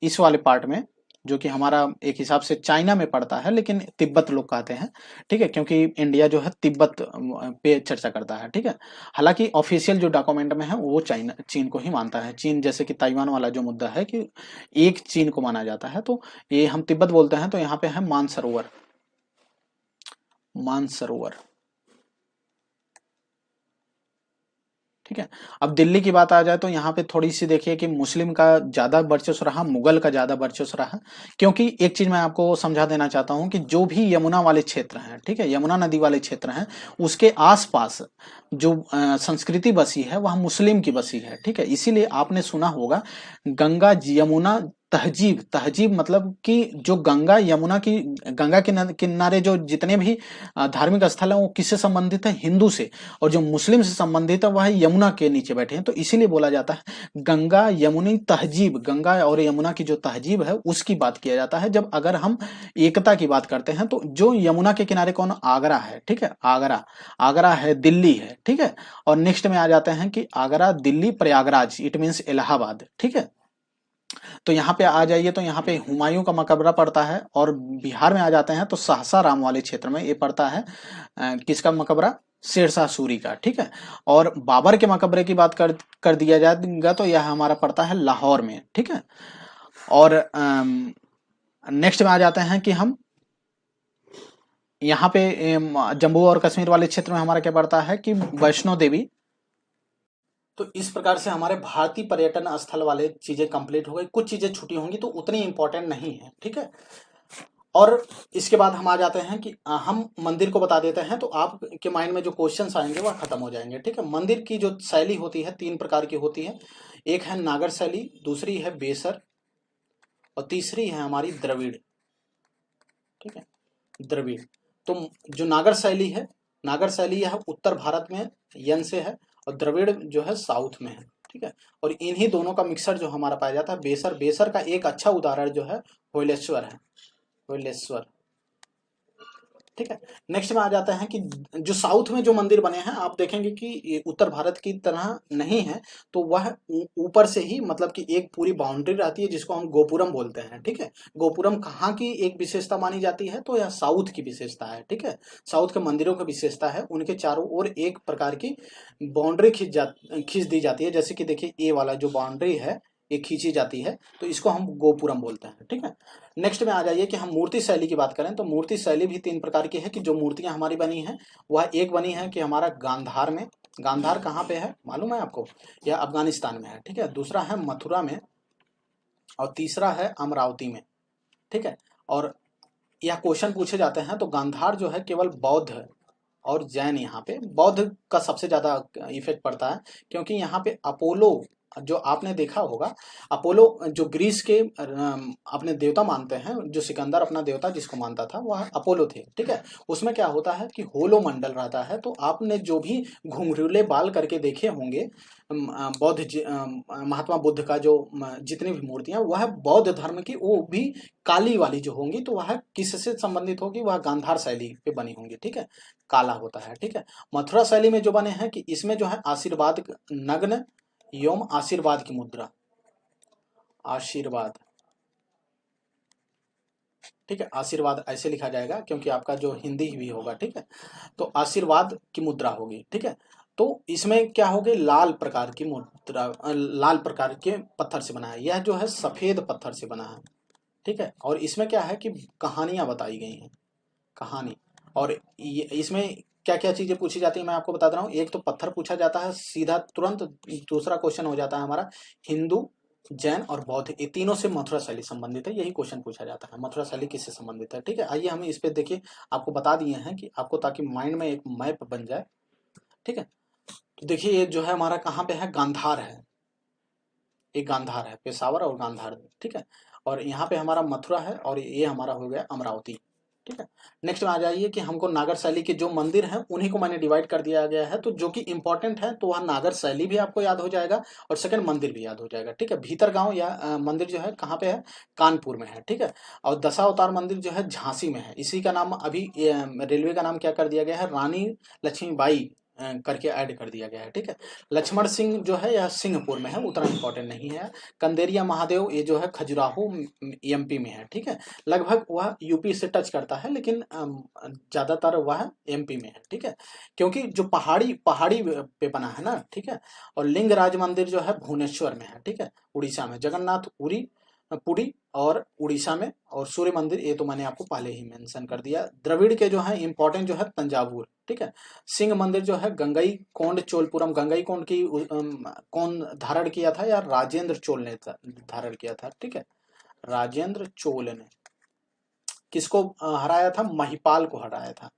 इस वाले पार्ट में, जो कि हमारा एक हिसाब से चाइना में पड़ता है, लेकिन तिब्बत लोग कहते हैं, ठीक है, क्योंकि इंडिया जो है तिब्बत पे चर्चा करता है, ठीक है। हालांकि ऑफिशियल जो डॉक्यूमेंट में है वो चाइना, चीन को ही मानता है। चीन, जैसे कि ताइवान वाला जो मुद्दा है कि एक चीन को माना जाता है, तो ये हम तिब्बत बोलते हैं। तो यहाँ पे है मानसरोवर, मानसरोवर, ठीक है। अब दिल्ली की बात आ जाए तो यहाँ पे थोड़ी सी देखिए कि मुस्लिम का ज्यादा वर्चस्व रहा, मुगल का ज्यादा वर्चस्व रहा। क्योंकि एक चीज मैं आपको समझा देना चाहता हूँ कि जो भी यमुना वाले क्षेत्र हैं, ठीक है, यमुना नदी वाले क्षेत्र हैं, उसके आसपास जो संस्कृति बसी है वह मुस्लिम की बसी है, ठीक है। इसीलिए आपने सुना होगा गंगा यमुना तहजीब। तहजीब मतलब कि जो गंगा यमुना की, गंगा के किनारे जो जितने भी धार्मिक स्थल हैं वो किससे संबंधित है? हिंदू से। और जो मुस्लिम से संबंधित है वह यमुना के नीचे बैठे हैं। तो इसीलिए बोला जाता है गंगा यमुनी तहजीब, गंगा और यमुना की जो तहजीब है उसकी बात किया जाता है। जब अगर हम एकता की बात करते हैं तो जो यमुना के किनारे कौन? आगरा है, ठीक है, आगरा, आगरा है, दिल्ली है, ठीक है। और नेक्स्ट में आ जाते हैं कि आगरा, दिल्ली, प्रयागराज, इट मीन्स इलाहाबाद, ठीक है। तो यहाँ पे आ जाइए तो यहाँ पे हुमायूं का मकबरा पड़ता है। और बिहार में आ जाते हैं तो सहसा राम वाले क्षेत्र में ये पड़ता है किसका मकबरा? शेरशाह सूरी का, ठीक है। और बाबर के मकबरे की बात कर दिया जाएगा तो यह हमारा पड़ता है लाहौर में, ठीक है। और नेक्स्ट में आ जाते हैं कि हम यहाँ पे जम्मू और कश्मीर वाले क्षेत्र में हमारा क्या पड़ता है कि वैष्णो देवी। तो इस प्रकार से हमारे भारतीय पर्यटन स्थल वाले चीजें कंप्लीट हो गई। कुछ चीजें छुटी होंगी तो उतनी इंपॉर्टेंट नहीं है, ठीक है। और इसके बाद हम आ जाते हैं कि हम मंदिर को बता देते हैं तो आपके माइंड में जो क्वेश्चंस आएंगे वह खत्म हो जाएंगे, ठीक है। मंदिर की जो शैली होती है तीन प्रकार की होती है। एक है नागर शैली, दूसरी है बेसर, और तीसरी है हमारी द्रविड़, ठीक है, द्रविड़। तो जो नागर शैली है, नागर शैली यह उत्तर भारत में यन से है, और द्रविड़ जो है साउथ में है, ठीक है। और इन्हीं दोनों का मिक्सर जो हमारा पाया जाता है बेसर। बेसर का एक अच्छा उदाहरण जो है होयलेश्वर है, होयलेश्वर, ठीक है। नेक्स्ट में आ जाते हैं कि जो साउथ में जो मंदिर बने हैं आप देखेंगे कि ये उत्तर भारत की तरह नहीं है। तो वह ऊपर से ही, मतलब कि एक पूरी बाउंड्री रहती है जिसको हम गोपुरम बोलते हैं, ठीक है। गोपुरम कहाँ की एक विशेषता मानी जाती है? तो यह साउथ की विशेषता है, ठीक है। साउथ के मंदिरों की विशेषता है, उनके चारों ओर एक प्रकार की बाउंड्री खींच दी जाती है। जैसे कि देखिए ये वाला जो बाउंड्री है ये खींची जाती है, तो इसको हम गोपुरम बोलते हैं, ठीक है। नेक्स्ट में आ जाइए कि हम मूर्ति शैली की बात करें तो मूर्ति शैली भी तीन प्रकार की है कि जो मूर्तियां हमारी बनी हैं वह एक बनी है कि हमारा गांधार में। गांधार कहाँ पे है मालूम है आपको? यह अफगानिस्तान में है, ठीक है। दूसरा है मथुरा में, और तीसरा है अमरावती में, ठीक है। और यह क्वेश्चन पूछे जाते हैं तो गांधार जो है केवल बौद्ध और जैन, यहाँ पे बौद्ध का सबसे ज्यादा इफेक्ट पड़ता है, क्योंकि यहाँ पे अपोलो जो आपने देखा होगा, अपोलो जो ग्रीस के अपने देवता मानते हैं, जो सिकंदर अपना देवता जिसको मानता था वह अपोलो थे, ठीक है। उसमें क्या होता है कि होलो मंडल रहता है। तो आपने जो भी घुंघरूले बाल करके देखे होंगे महात्मा बुद्ध का जो जितनी भी मूर्तियां वह बौद्ध धर्म की, वो भी काली वाली जो होंगी तो वह किससे संबंधित होगी? वह गांधार शैली पे बनी होंगी, ठीक है। काला होता है, ठीक है। मथुरा शैली में जो बने हैं कि इसमें जो है आशीर्वाद, नग्न एवं आशीर्वाद की मुद्रा, आशीर्वाद, ठीक है। आशीर्वाद ऐसे लिखा जाएगा क्योंकि आपका जो हिंदी भी होगा, ठीक है। तो आशीर्वाद की मुद्रा होगी, ठीक है। तो इसमें क्या होगी? लाल प्रकार की मुद्रा, लाल प्रकार के पत्थर से बना है। यह जो है सफेद पत्थर से बना है, ठीक है। और इसमें क्या है कि कहानियां बताई गई हैं, कहानी। और इसमें क्या क्या चीजें पूछी जाती है मैं आपको बता दे रहा हूँ। एक तो पत्थर पूछा जाता है सीधा तुरंत। दूसरा क्वेश्चन हो जाता है हमारा हिंदू, जैन और बौद्ध, ये तीनों से मथुरा शैली संबंधित है। यही क्वेश्चन पूछा जाता है मथुरा शैली किससे संबंधित है, ठीक है। आइए हम इस पे देखिए, आपको बता दिए हैं कि आपको, ताकि माइंड में एक मैप बन जाए, ठीक है। तो देखिए ये जो है हमारा कहाँ पे है? गांधार है, एक गांधार है, पेशावर और गांधार, ठीक है। और यहाँ पे हमारा मथुरा है, और ये हमारा हो गया अमरावती, ठीक है। नेक्स्ट में आ जाइए कि हमको नागर शैली के जो मंदिर हैं उन्हीं को मैंने डिवाइड कर दिया गया है, तो जो कि इंपॉर्टेंट है तो वह नागर शैली भी आपको याद हो जाएगा और सेकंड मंदिर भी याद हो जाएगा। ठीक है। भीतर गांव या मंदिर जो है कहाँ पे है, कानपुर में है। ठीक है। और दशावतार मंदिर जो है झांसी में है, इसी का नाम अभी रेलवे का नाम क्या कर दिया गया है, रानी लक्ष्मीबाई करके ऐड कर दिया गया है। ठीक है। लक्ष्मण सिंह जो है यह सिंहपुर में है, उतना इंपॉर्टेंट नहीं है। कंदेरिया महादेव ये जो है खजुराहो एमपी में है। ठीक है। लगभग वह यूपी से टच करता है, लेकिन ज्यादातर वह एमपी में है। ठीक है। क्योंकि जो पहाड़ी पहाड़ी पे बना है ना। ठीक है। और लिंगराज मंदिर जो है भुवनेश्वर में है। ठीक है। उड़ीसा में जगन्नाथ पुरी और उड़ीसा में, और सूर्य मंदिर ये तो मैंने आपको पहले ही मेंशन कर दिया। द्रविड़ के जो है इंपॉर्टेंट जो है तंजावुर। ठीक है। सिंह मंदिर जो है गंगई कोंड चोलपुरम, गंगई कोंड की कौन धारण किया था, या राजेंद्र चोल ने धारण किया था। ठीक है। राजेंद्र चोल ने किसको हराया था, महिपाल को हराया था।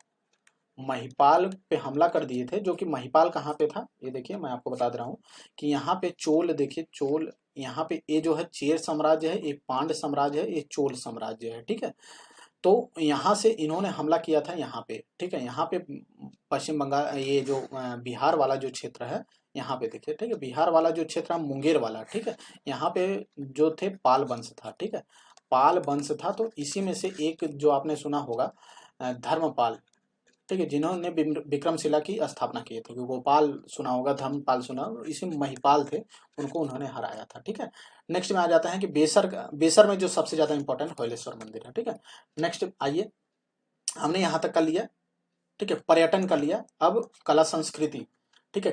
महिपाल पे हमला कर दिए थे, जो कि महिपाल कहाँ पे था, ये देखिए मैं आपको बता दे रहा हूँ कि यहाँ पे चोल, देखिए चोल यहाँ पे, ये जो है चेर साम्राज्य है, ये पांड साम्राज्य है, ये चोल साम्राज्य है। ठीक है। तो यहाँ से इन्होंने हमला किया था यहाँ पे। ठीक है। यहाँ पे पश्चिम बंगाल, ये जो बिहार वाला जो क्षेत्र है, यहाँ पे देखिए। ठीक है। बिहार वाला जो क्षेत्र है मुंगेर वाला। ठीक है। यहाँ पे जो थे पाल वंश था। ठीक है। पाल वंश था, तो इसी में से एक जो आपने सुना होगा धर्मपाल। ठीक है। जिन्होंने विक्रमशिला की स्थापना की थी, गोपाल सुना होगा, धर्मपाल सुना, इसी महिपाल थे, उनको उन्होंने हराया था। ठीक है। नेक्स्ट में आ जाता है कि बेसर में जो सबसे ज्यादा इंपॉर्टेंट हौलेश्वर मंदिर है। ठीक है। नेक्स्ट आइए, हमने यहाँ तक कर लिया। ठीक है। पर्यटन कर लिया, अब कला संस्कृति। ठीक है।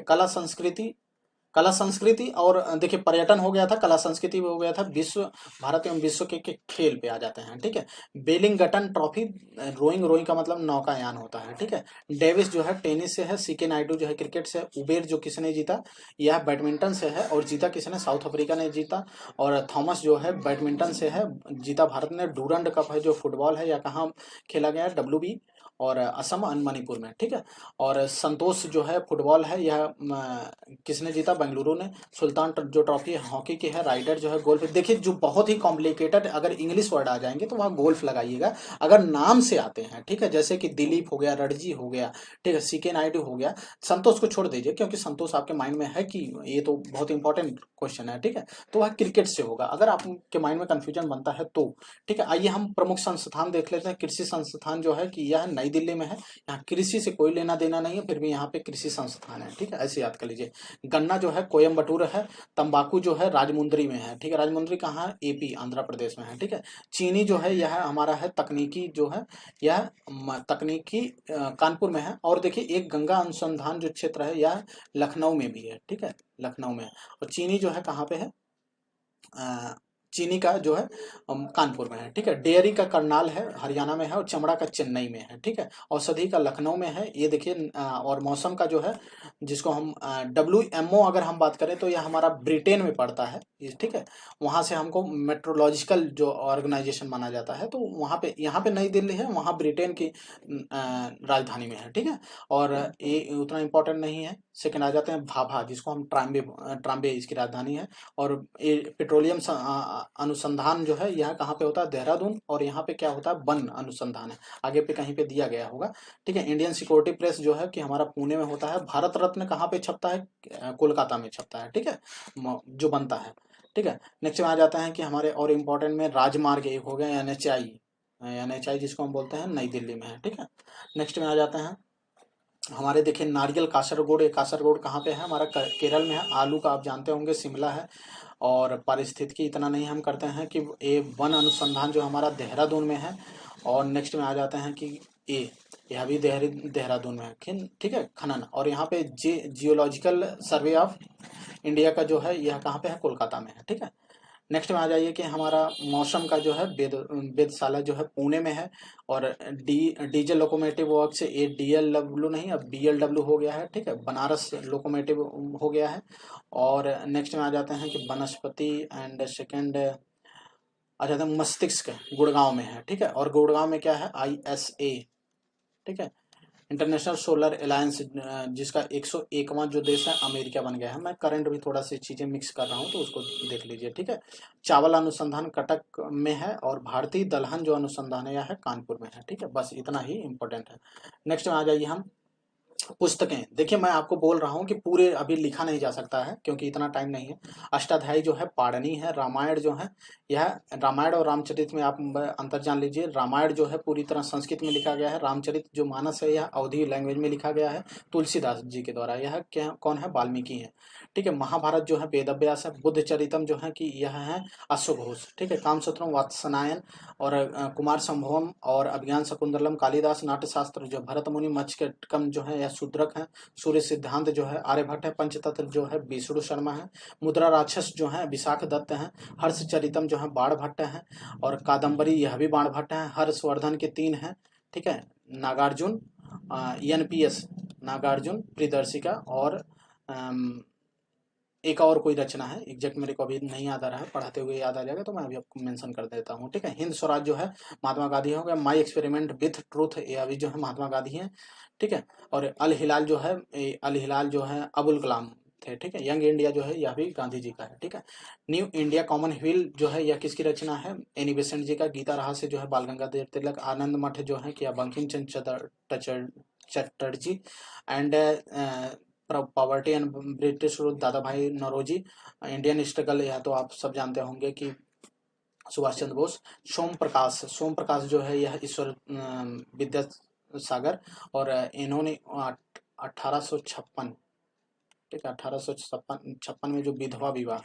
कला संस्कृति और देखिए पर्यटन हो गया था, कला संस्कृति भी हो गया था, विश्व भारत एवं विश्व के खेल पे आ जाते हैं। ठीक है। बेलिंगटन ट्रॉफी, रोइंग, रोइंग का मतलब नौकायान होता है। ठीक है। डेविस जो है टेनिस से है, सीके नायडू जो है क्रिकेट से, उबेर जो किसने जीता, यह बैडमिंटन से है, और जीता किसने, साउथ अफ्रीका ने जीता। और थॉमस जो है बैडमिंटन से है, जीता भारत ने। डूरंड कप है जो फुटबॉल है, या कहाँ खेला गया है, WB और असम और मणिपुर में। ठीक है। और संतोष जो है फुटबॉल है, यह किसने जीता, बेंगलुरु ने। सुल्तान जो ट्रॉफी है हॉकी की है। राइडर जो है गोल्फ, देखिए जो बहुत ही कॉम्प्लिकेटेड अगर इंग्लिश वर्ड आ जाएंगे तो वहाँ गोल्फ लगाइएगा, अगर नाम से आते हैं। ठीक है। जैसे कि दिलीप हो गया, रणजी हो गया, ठीक है, सीके नायडू हो गया। संतोष को छोड़ दीजिए, क्योंकि संतोष आपके माइंड में है कि ये तो बहुत इंपॉर्टेंट क्वेश्चन है। ठीक है। तो वह क्रिकेट से होगा, अगर आपके माइंड में कंफ्यूजन बनता है तो। ठीक है। आइए हम प्रमुख संस्थान देख लेते हैं। कृषि संस्थान जो है कि यह नई दिल्ली में है, यहाँ कृषि से कोई लेना देना नहीं है, फिर भी यहाँ पे कृषि संस्थान है। ठीक है। ऐसे याद कर लीजिए। गन्ना जो है कोयम्बटूर है। तंबाकू जो है राजमुंदरी में है। ठीक है। राजमुंदरी कहाँ है, AP आंध्र प्रदेश में है। ठीक है। चीनी जो है यह हमारा है तकनीकी जो है, यह तकनीकी कानपुर में है। और देखिए एक गंगा अनुसंधान जो क्षेत्र है यह लखनऊ में भी है। ठीक है। लखनऊ में। और चीनी जो है कहाँ पे है, अ, चीनी का जो है कानपुर में है। ठीक है। डेयरी का करनाल है, हरियाणा में है, और चमड़ा का चेन्नई में है। ठीक है। औषधि का लखनऊ में है, ये देखिए। और मौसम का जो है, जिसको हम WMO अगर हम बात करें तो यह हमारा ब्रिटेन में पड़ता है। ठीक है। वहाँ से हमको मेट्रोलॉजिकल जो ऑर्गेनाइजेशन माना जाता है, तो वहाँ पे, यहाँ पे नई दिल्ली है, वहाँ ब्रिटेन की राजधानी में है। ठीक है। और ये उतना इम्पोर्टेंट नहीं है। सेकंड आ जाते हैं भाभा, जिसको हम ट्राम्बे, ट्राम्बे इसकी राजधानी है। और ये पेट्रोलियम अनुसंधान जो है यह कहाँ पे होता है, देहरादून। और यहाँ पे क्या होता है, वन अनुसंधान है, आगे पे कहीं पे दिया गया होगा। ठीक है। इंडियन सिक्योरिटी प्रेस जो है कि हमारा पुणे में होता है। भारत रत्न कहाँ पे छपता है, कोलकाता में छपता है। ठीक है। जो बनता है। ठीक है। नेक्स्ट में आ जाता है कि हमारे और इम्पोर्टेंट में राजमार्ग एक हो गया, NHI जिसको हम बोलते हैं, नई दिल्ली में है। ठीक है। नेक्स्ट में आ जाते हैं हमारे, देखिए नारियल कासरगोड, ये कासरगोड कहाँ पे है, हमारा केरल में है। आलू का आप जानते होंगे शिमला है। और पारिस्थितिकी इतना नहीं हम करते हैं कि ये वन अनुसंधान जो हमारा देहरादून में है। और नेक्स्ट में आ जाते हैं कि ये यह भी देहरादून में है। ठीक है। खनन, और यहाँ पे जियोलॉजिकल सर्वे ऑफ इंडिया का जो है यह कहाँ पे है, कोलकाता में है। ठीक है। नेक्स्ट में आ जाइए कि हमारा मौसम का जो है वेधशाला जो है पुणे में है। और डीजल लोकोमोटिव वर्क से ये DLW नहीं, अब BLW हो गया है। ठीक है। बनारस लोकोमोटिव हो गया है। और नेक्स्ट में आ जाते हैं कि वनस्पति एंड सेकंड आ जाते हैं मस्तिष्क, गुड़गांव में है। ठीक है। और गुड़गांव में क्या है, ISA। ठीक है। इंटरनेशनल सोलर अलायंस जिसका 101वां जो देश है अमेरिका बन गया है। मैं करंट भी थोड़ा सी चीजें मिक्स कर रहा हूँ तो उसको देख लीजिए, ठीक है। चावल अनुसंधान कटक में है और भारतीय दलहन जो अनुसंधान है यह है कानपुर में है, ठीक है। बस इतना ही इंपॉर्टेंट है। नेक्स्ट में आ जाइए हम पुस्तकें। देखिए मैं आपको बोल रहा हूँ कि पूरे अभी लिखा नहीं जा सकता है क्योंकि इतना टाइम नहीं है। अष्टाध्यायी जो है पाणिनि है। रामायण जो है यह रामायण और रामचरित में आप अंतर जान लीजिए। रामायण जो है पूरी तरह संस्कृत में लिखा गया है। रामचरित जो मानस है यह अवधी लैंग्वेज में लिखा गया है तुलसीदास जी के द्वारा। यह क्या कौन है? वाल्मीकि है, ठीक है। महाभारत जो है वेदव्यास है। बुद्ध चरितम जो है कि यह है अश्वघोष, ठीक है। कामसूत्रम वात्स्यायन और कुमार संभवम और अभिज्ञान शकुंतलम कालिदास। नाट्यशास्त्र जो भरत मुनि मच्छकम जो है यह शूद्रक है। सूर्य सिद्धांत जो है आर्यभट्ट है। पंचतंत्र जो है विष्णु शर्मा है। मुद्रा राक्षस जो है विशाख दत्त है। हर्षचरितम जो है बाण भट्ट है। और कादम्बरी यह भी बाण भट्ट है। हर्षवर्धन के 3 है, ठीक है। नागार्जुन एनपीएस नागार्जुन प्रियदर्शिका और एक और कोई रचना है, एग्जैक्ट मेरे को अभी नहीं याद आ रहा है, पढ़ाते हुए याद आ जाएगा तो मैं अभी आपको मेंशन कर देता हूँ, ठीक है। हिंद स्वराज जो है महात्मा गांधी हो गया। माई एक्सपेरिमेंट विथ ट्रूथ ये अभी जो है महात्मा गांधी है, ठीक है। और अल हिलाल जो है अल हिलाल जो है अबुल कलाम थे, ठीक है। यंग इंडिया जो है यह भी गांधी जी का है, ठीक है। न्यू इंडिया कॉमनवेल्थ जो है यह किसकी रचना है? एनी बेसेंट जी का। गीता रहा से जो है बाल गंगाधर तिलक। आनंद मठ जो है क्या Bankim Chandra Chatterjee and poverty and British rule Dadabhai Naoroji. Indian struggle यह तो आप सब जानते होंगे कि सुभाष चंद्र बोस। सोम प्रकाश जो है यह ईश्वर विद्यासागर। और इन्होंने 1856, ठीक है, 1856 में जो विधवा विवाह,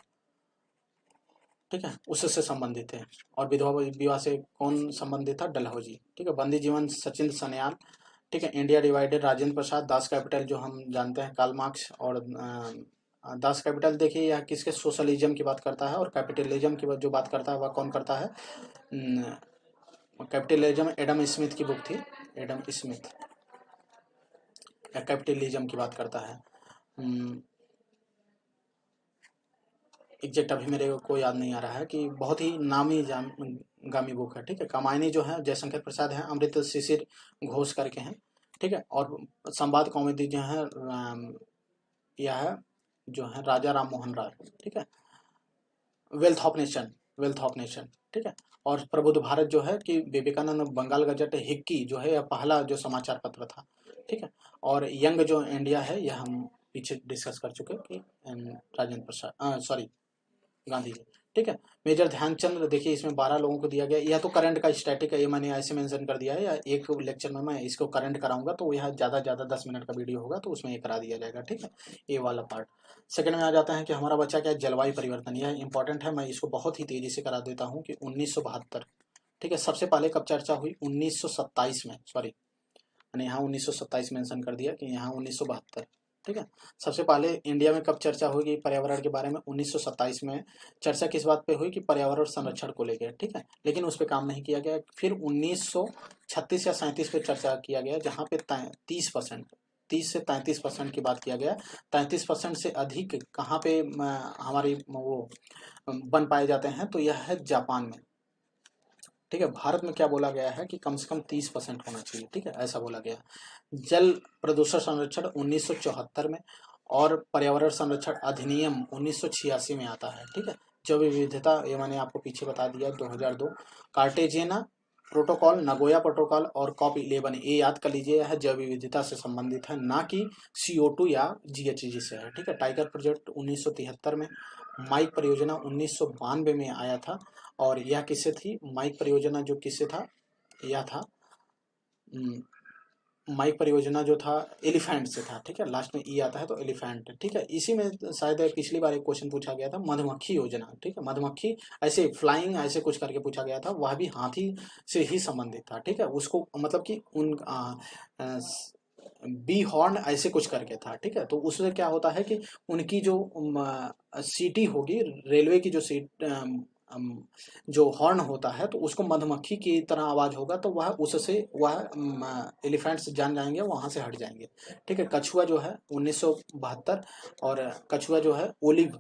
ठीक है, उससे संबंधित है। और विधवा विवाह से कौन संबंधित था? डलहौजी, ठीक है। बंदी जीवन सचिन सन्याल, ठीक है। India divided Rajendra Prasad. Das Kapital जो हम जानते हैं कार्ल मार्क्स। और दास कैपिटल देखिए यह किसके सोशलिज्म की बात करता है और कैपिटलिज्म की जो बात करता है वह कौन करता है? कैपिटलिज्म एडम स्मिथ की बुक थी। एडम स्मिथ कैपिटलिज्म की बात करता है। एग्जैक्ट अभी मेरे को याद नहीं आ रहा है कि बहुत ही नामी गामी बुक है, ठीक है। कामायनी जो है जयशंकर प्रसाद है। अमृत शिशिर घोष करके हैं, ठीक है। और संवाद कॉमेडी जो है यह जो है राजा राम मोहन राय, ठीक है। वेल्थ ऑफ नेशन, ठीक है। और प्रबुद्ध भारत जो है कि विवेकानंद। बंगाल गजट हिक्की जो है यह पहला जो समाचार पत्र था, ठीक है। और यंग जो इंडिया है यह हम पीछे डिस्कस कर चुके कि राजेंद्र प्रसाद सॉरी गांधी जी, ठीक है। मेजर ध्यानचंद देखिए इसमें 12 लोगों को दिया गया। यह तो करंट का स्टैटिक है, ये मैंने ऐसे मेंशन कर दिया है। या एक लेक्चर में मैं इसको करंट कराऊंगा तो यह ज्यादा 10 मिनट का वीडियो होगा तो उसमें ये करा दिया जाएगा, ठीक है। ये वाला पार्ट। सेकंड में आ जाता है कि हमारा बच्चा क्या है? जलवायु परिवर्तन। यह इंपॉर्टेंट है, मैं इसको बहुत ही तेजी से करा देता हूँ कि 1972, ठीक है। सबसे पहले कब चर्चा हुई? 1927 में, सॉरी मैंने यहाँ 1927 मेंशन कर दिया कि यहाँ 1972, ठीक है। सबसे पहले इंडिया में कब चर्चा हुई पर्यावरण के बारे में? 1927 में। चर्चा किस बात पे हुई? कि पर्यावरण संरक्षण को लेकर, ठीक है। लेकिन उस पर काम नहीं किया गया। फिर 1936 या 37 पे चर्चा किया गया जहाँ पे 30% 30 से 33% की बात किया गया। 33% से अधिक कहाँ पे हमारी वो बन पाए जाते हैं? तो यह है जापान में, ठीक है। भारत में क्या बोला गया है कि कम से कम 30% होना चाहिए, ठीक है, ऐसा बोला गया। जल प्रदूषण संरक्षण 1974 में। और पर्यावरण संरक्षण अधिनियम 1986 में आता है, ठीक है। जैव विविधता ये मैंने आपको पीछे बता दिया 2002। कार्टेजेना प्रोटोकॉल, नगोया प्रोटोकॉल और कॉप 11 ये याद कर लीजिए, यह जैव विविधता से संबंधित है ना कि CO2 या GHG से है, ठीक है। टाइगर प्रोजेक्ट 1973 में। माइक परियोजना 1992 में आया था। और यह किससे थी? माइक परियोजना जो किससे था? यह था माइक परियोजना जो था एलिफेंट से था, ठीक है। लास्ट में ई आता है तो एलिफेंट, ठीक है। इसी में शायद पिछली बार एक क्वेश्चन पूछा गया था मधुमक्खी योजना, ठीक है। मधुमक्खी ऐसे फ्लाइंग ऐसे कुछ करके पूछा गया था, वह भी हाथी से ही संबंधित था, ठीक है। उसको मतलब कि उन बी हॉर्न ऐसे कुछ करके था, ठीक है। तो उससे क्या होता है कि उनकी जो सीटी होगी, रेलवे की जो सीट जो हॉर्न होता है तो उसको मधुमक्खी की तरह आवाज होगा तो वह उससे वह एलिफेंट्स जान जाएंगे, वहां से हट जाएंगे, ठीक है। कछुआ जो है 1972। और कछुआ जो है ओलिव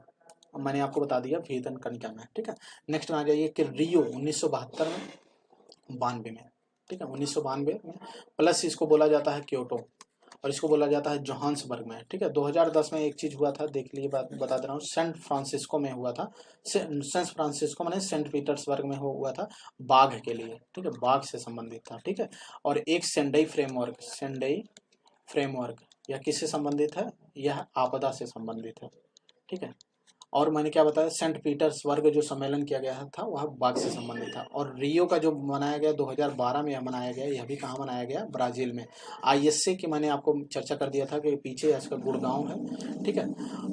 मैंने आपको बता दिया वेतन कनिका में, ठीक है। नेक्स्ट में आ जाइए कि रियो 1972 में, 92 में, ठीक है, 1992 में। प्लस इसको बोला जाता है क्योटो, और इसको बोला जाता है जोहान्सबर्ग में। ठीक है, 2010 में एक चीज हुआ था, देख लीजिए, बात बता दे रहा हूँ, सेंट फ्रांसिस्को में हुआ था। सेंट फ्रांसिस्को माने सेंट पीटर्सबर्ग में हुआ था, बाघ के लिए। ठीक है, बाघ से संबंधित था। ठीक है, और एक सेंडई फ्रेमवर्क, सेंडई फ्रेमवर्क, यह किससे संबंधित है? यह आपदा से संबंधित है। ठीक है, और मैंने क्या बताया, सेंट पीटर्सबर्ग जो सम्मेलन किया गया था वह बाघ से संबंधित था। और रियो का जो मनाया गया 2012 में, यह मनाया गया, यह भी कहाँ मनाया गया? ब्राजील में। आईएसए की मैंने आपको चर्चा कर दिया था कि पीछे इसका गुड़गांव है। ठीक है,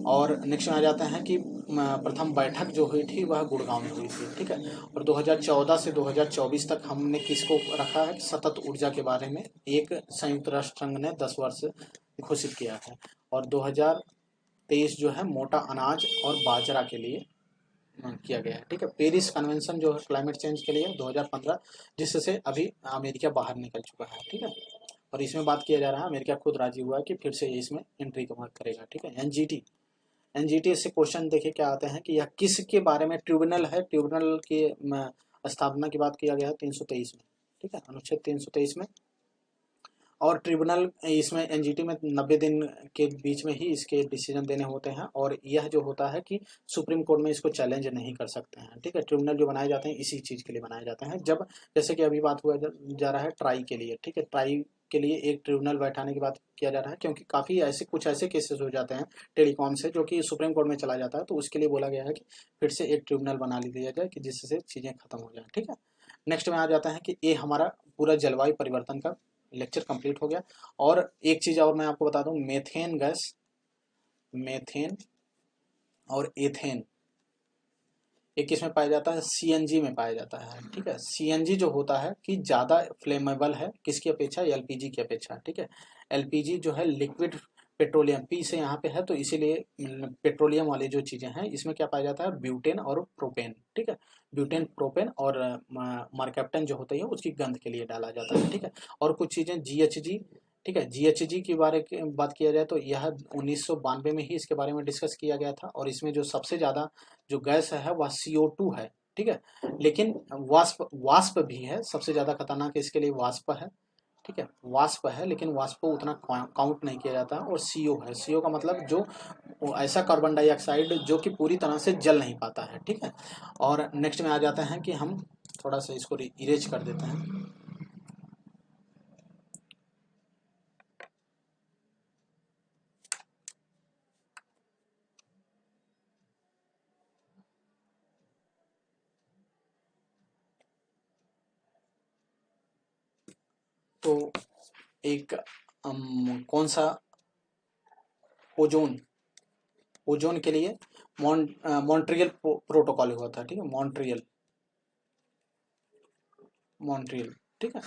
और नेक्स्ट में आ जाते हैं कि प्रथम बैठक जो हुई थी वह गुड़गांव में हुई थी। ठीक है, और 2014 से 2024 तक हमने किसको रखा है? सतत ऊर्जा के बारे में एक संयुक्त राष्ट्र संघ ने 10 वर्ष घोषित किया है। और 2023 जो है मोटा अनाज और बाजरा के लिए किया गया है। ठीक है, पेरिस कन्वेंशन जो है क्लाइमेट चेंज के लिए 2015, जिससे अभी अमेरिका बाहर निकल चुका है। ठीक है, और इसमें बात किया जा रहा है, अमेरिका खुद राजी हुआ है कि फिर से इसमें एंट्री करेगा। ठीक है, एनजीटी, एनजीटी से क्वेश्चन देखिए क्या आते हैं कि यह किसके बारे में ट्रिब्यूनल है? ट्रिब्यूनल की स्थापना की बात किया गया है 323 में। ठीक है, अनुच्छेद 323 में। और ट्रिब्यूनल इसमें एनजीटी में 90 दिन के बीच में ही इसके डिसीजन देने होते हैं, और यह जो होता है कि सुप्रीम कोर्ट में इसको चैलेंज नहीं कर सकते हैं। ठीक है, ट्रिब्यूनल जो बनाए जाते हैं इसी चीज के लिए बनाए जाते हैं, जब जैसे कि अभी बात हुआ जा रहा है ट्राई के लिए। ठीक है, ट्राई के लिए एक ट्रिब्यूनल बैठाने की बात किया जा रहा है, क्योंकि काफी ऐसे कुछ ऐसे केसेस हो जाते हैं टेलीकॉम से जो कि सुप्रीम कोर्ट में चला जाता है, तो उसके लिए बोला गया है कि फिर से एक ट्रिब्यूनल बना लिया जाए कि जिससे चीजें खत्म हो जाए। ठीक है, नेक्स्ट में आ जाता है कि ये हमारा पूरा जलवायु परिवर्तन का लेक्चर कंप्लीट हो गया। और एक चीज और मैं आपको बता दूं, मेथेन गैस, मेथेन और एथेन, एक किसमें पाया जाता है? सीएनजी में पाया जाता है। ठीक है, सीएनजी जो होता है कि ज्यादा फ्लेमेबल है किसकी अपेक्षा? एलपीजी की अपेक्षा। ठीक है, एलपीजी जो है लिक्विड पेट्रोलियम, पी से यहाँ पे है तो इसीलिए पेट्रोलियम वाली जो चीजें हैं इसमें क्या पाया जाता है? ब्यूटेन और प्रोपेन। ठीक है, ब्यूटेन, प्रोपेन और मार्केप्टन जो होता है उसकी गंध के लिए डाला जाता है। ठीक है, और कुछ चीजें जीएचजी। ठीक है, जीएचजी की बात किया जाए तो यह 1992 में ही इसके बारे में डिस्कस किया गया था, और इसमें जो सबसे ज्यादा जो गैस है वह CO2 है। ठीक है, लेकिन वाष्प, वाष्प भी है, सबसे ज्यादा खतरनाक इसके लिए वाष्प है। ठीक है, वाष्प है, लेकिन वाष्प को उतना काउंट नहीं किया जाता। और सीओ है, सीओ का मतलब जो ऐसा कार्बन डाइऑक्साइड जो कि पूरी तरह से जल नहीं पाता है। ठीक है, और नेक्स्ट में आ जाते हैं कि हम थोड़ा सा इसको इरेज कर देते हैं। तो एक कौन सा? ओजोन, ओजोन के लिए मॉन्ट्रियल प्रोटोकॉल हुआ था। ठीक है, मॉन्ट्रियल, मॉन्ट्रियल। ठीक है,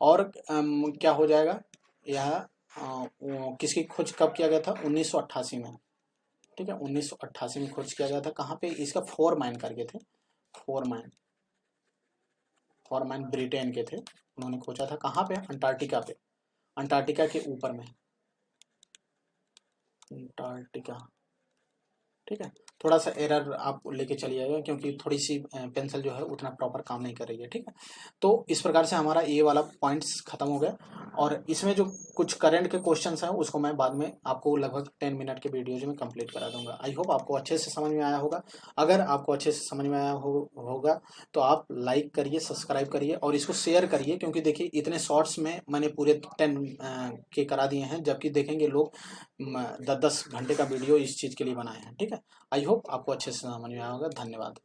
और क्या हो जाएगा? यह किसकी खोज कब किया गया था? 1988 में। ठीक है, 1988 में खोज किया गया था। कहाँ पे? इसका फोर माइन करके थे, four mine, four mine Britain के थे, उन्होंने खोजा था। कहाँ पे? अंटार्कटिका पे, अंटार्कटिका के ऊपर में, अंटार्कटिका। ठीक है, थोड़ा सा एरर आप लेके चलिएगा क्योंकि थोड़ी सी पेंसिल जो है उतना प्रॉपर काम नहीं कर रही है। ठीक है, तो इस प्रकार से हमारा ये वाला पॉइंट्स खत्म हो गया, और इसमें जो कुछ करंट के क्वेश्चंस हैं उसको मैं बाद में आपको लगभग 10 मिनट के वीडियोज में कंप्लीट करा दूंगा। आई होप आपको अच्छे से समझ में आया होगा। अगर आपको अच्छे से समझ में आया होगा तो आप लाइक करिए, सब्सक्राइब करिए और इसको शेयर करिए, क्योंकि देखिए इतने शॉर्ट्स में मैंने पूरे 10 के करा दिए हैं, जबकि देखेंगे लोग 10-10 घंटे का वीडियो इस चीज़ के लिए बनाए हैं। ठीक है, आई होप आपको अच्छे से समझ में आया होगा। धन्यवाद।